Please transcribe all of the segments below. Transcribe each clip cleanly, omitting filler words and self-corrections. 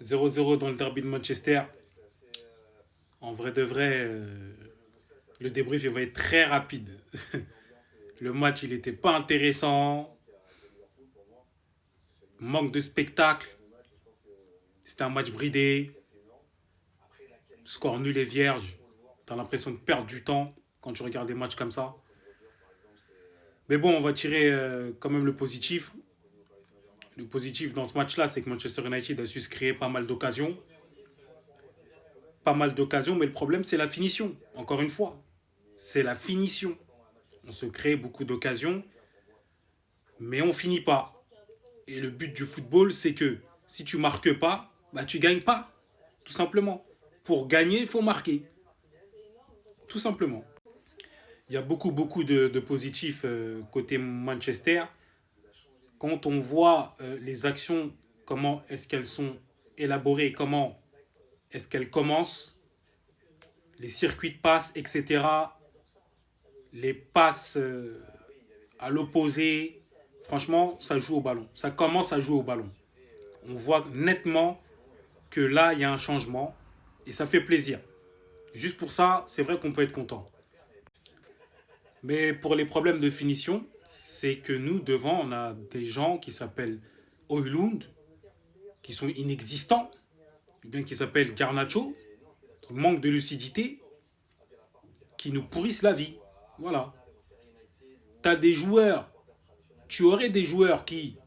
0-0 dans le derby de Manchester. En vrai de vrai, le débrief il va être très rapide. Le match, il n'était pas intéressant. Manque de spectacle. C'était un match bridé. Score nul et vierge. T'as l'impression de perdre du temps quand tu regardes des matchs comme ça. Mais bon, on va tirer quand même le positif. Le positif dans ce match-là, c'est que Manchester United a su se créer pas mal d'occasions. Pas mal d'occasions, mais le problème, c'est la finition. Encore une fois, c'est la finition. On se crée beaucoup d'occasions, mais on finit pas. Et le but du football, c'est que si tu marques pas, bah tu gagnes pas. Tout simplement. Pour gagner, il faut marquer. Tout simplement. Il y a beaucoup de positifs côté Manchester. Quand on voit les actions, comment est-ce qu'elles sont élaborées, comment est-ce qu'elles commencent, les circuits de passe, etc., les passes à l'opposé, franchement, ça joue au ballon. Ça commence à jouer au ballon. On voit nettement que là, il y a un changement et ça fait plaisir. Juste pour ça, c'est vrai qu'on peut être content. Mais pour les problèmes de finition, c'est que nous, devant, on a des gens qui s'appellent Højlund, qui sont inexistants, ou bien qui s'appellent Garnacho, qui manquent de lucidité, qui nous pourrissent la vie. Voilà. T'as des joueurs, tu aurais des joueurs qui,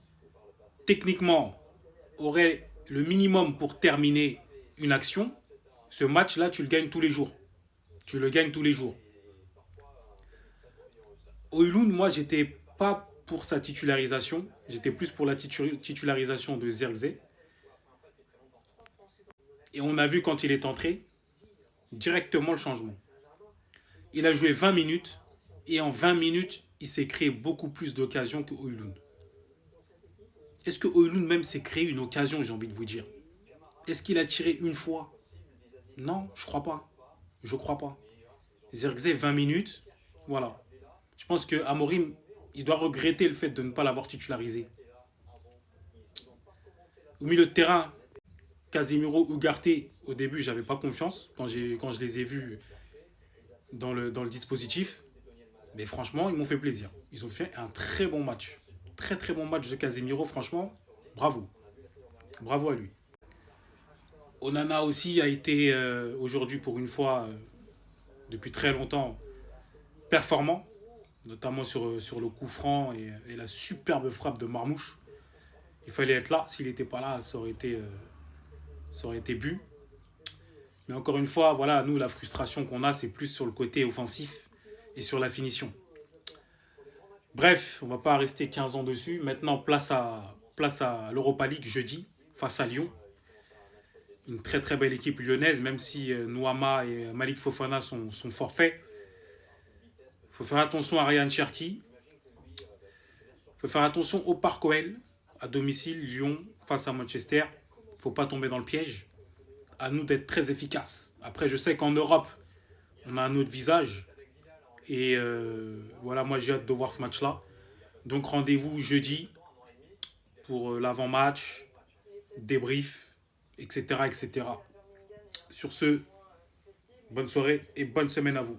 techniquement, auraient le minimum pour terminer une action. Ce match-là, tu le gagnes tous les jours. Tu le gagnes tous les jours. Højlund, moi, j'étais pas pour sa titularisation. J'étais plus pour la titularisation de Zirkzee. Et on a vu quand il est entré, directement le changement. Il a joué 20 minutes et en 20 minutes, il s'est créé beaucoup plus d'occasions que Højlund. Est-ce que Højlund même s'est créé une occasion, j'ai envie de vous dire? Est-ce qu'il a tiré une fois? Non, je crois pas. Je crois pas. Zirkzee, 20 minutes, voilà. Je pense que Amorim, il doit regretter le fait de ne pas l'avoir titularisé. Au milieu de terrain, Casemiro, Ugarte, au début, j'avais pas confiance quand je les ai vus dans le dispositif. Mais franchement, ils m'ont fait plaisir. Ils ont fait un très bon match. Très très bon match de Casemiro, franchement. Bravo. Bravo à lui. Onana aussi a été aujourd'hui pour une fois, depuis très longtemps, performant. Notamment sur le coup franc et la superbe frappe de Marmouche. Il fallait être là. S'il n'était pas là, ça aurait été but. Mais encore une fois, voilà, nous, la frustration qu'on a, c'est plus sur le côté offensif et sur la finition. Bref, on ne va pas rester 15 ans dessus. Maintenant, place à l'Europa League jeudi, face à Lyon. Une très très belle équipe lyonnaise, même si Nouama et Malik Fofana sont forfaits. Il faut faire attention à Ryan Cherki. Il faut faire attention au Parc OL, à domicile, Lyon, face à Manchester. Il ne faut pas tomber dans le piège. À nous d'être très efficaces. Après, je sais qu'en Europe, on a un autre visage. Et voilà, moi j'ai hâte de voir ce match-là. Donc rendez-vous jeudi pour l'avant-match, débrief, etc., etc. Sur ce, bonne soirée et bonne semaine à vous.